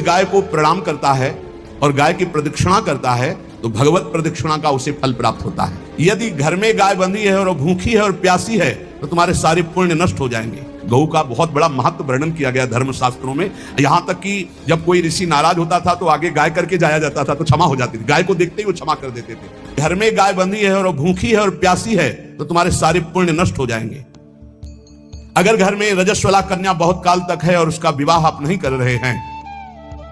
गाय को प्रणाम करता है और गाय की प्रदक्षिणा करता है तो भगवत प्रदक्षिणा का उसे फल प्राप्त होता है। यदि घर में गाय बंधी है और भूखी है और प्यासी है तो तुम्हारे सारे पुण्य नष्ट हो जाएंगे। गौ का बहुत बड़ा महत्व वर्णन किया गया धर्म शास्त्रों में, यहां तक कि जब कोई ऋषि नाराज होता था तो आगे गाय करके जाया जाता था तो क्षमा हो जाती थी। गाय को देखते ही वो क्षमा कर देते थे। घर में गाय बंधी है और भूखी है और प्यासी है तो तुम्हारे सारे पुण्य नष्ट हो जाएंगे। अगर घर में रजस्वला कन्या बहुत काल तक है और उसका विवाह आप नहीं कर रहे हैं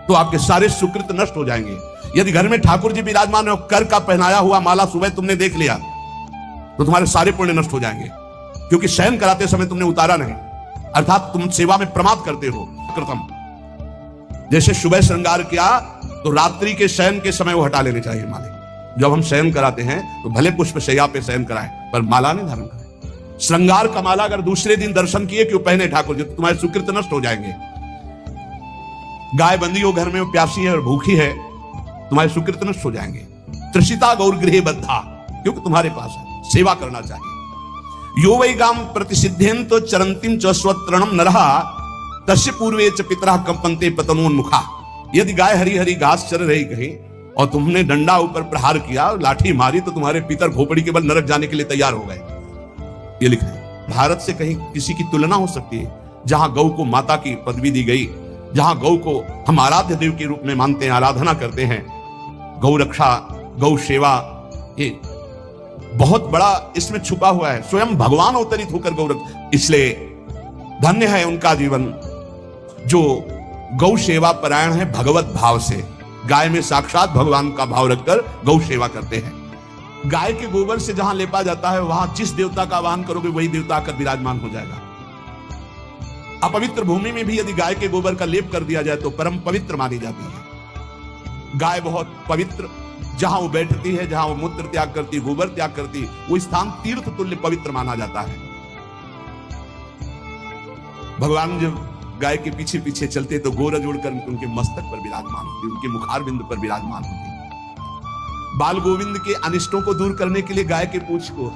तो आपके सारे सुकृत नष्ट हो जाएंगे। यदि घर में ठाकुर जी विराजमान है और कर का पहनाया हुआ माला सुबह तुमने देख लिया तो तुम्हारे सारे पुण्य नष्ट हो जाएंगे, क्योंकि शयन कराते समय तुमने उतारा नहीं, अर्थात तुम सेवा में प्रमाद करते हो। कृतम जैसे सुबह श्रृंगार किया तो रात्रि के शयन के समय वो हटा लेने चाहिए माले। जब हम शयन कराते हैं तो भले पुष्प शैया पे शयन कराएं पर माला नहीं धारण करें। श्रृंगार का माला अगर दूसरे दिन दर्शन किए क्यों पहने ठाकुर जी तो तुम्हारे सुकृत नष्ट हो जाएंगे। गाय बंदी हो घर में, वो प्यासी है और भूखी है, तुम्हारे सुकृत नष्ट हो जाएंगे। त्रिषिता गौर गृह बद्धा, क्योंकि तुम्हारे पास है, सेवा करना चाहिए। यो वै गाम प्रतिसिद्धेन तो चरंतिम च स्वत्रणम नरहा तस्य पूर्वे च पितरः कंपन्ते पतनोन्मुखा। यदि गाय हरी हरी घास चर रही कहीं और तुमने डंडा ऊपर प्रहार किया, लाठी मारी तो तुम्हारे पितर खोपड़ी के बल नरक जाने के लिए तैयार हो गए। ये लिखा है। भारत से कहीं किसी की तुलना हो सकती है जहां गौ को माता की पदवी दी गई, जहां गौ को हम आराध्य देव के रूप में मानते हैं, आराधना करते हैं। गौ रक्षा, गौ सेवा, ये बहुत बड़ा इसमें छुपा हुआ है। स्वयं भगवान अवतरित होकर गौ रक्षा, इसलिए धन्य है उनका जीवन जो गौ सेवा परायण है। भगवत भाव से गाय में साक्षात भगवान का भाव रखकर गौ सेवा करते हैं। गाय के गोबर से जहां लेपा जाता है वहां जिस देवता का आवाहन करोगे वही देवता आकर विराजमान हो जाएगा। अपवित्र भूमि में भी यदि गाय के गोबर का लेप कर दिया जाए तो परम पवित्र मानी जाती है। गाय बहुत पवित्र, जहां वो बैठती है, जहां वो मूत्र त्याग करती, गोबर त्याग करती, वो स्थान तीर्थ तुल्य पवित्र माना जाता है। भगवान जब गाय के पीछे पीछे चलते तो गोरज उड़कर उनके मस्तक पर विराजमान होती, उनके मुखार बिंद पर विराजमान होती। बाल गोविंद के अनिष्टों को दूर करने के लिए गाय के पूंछ को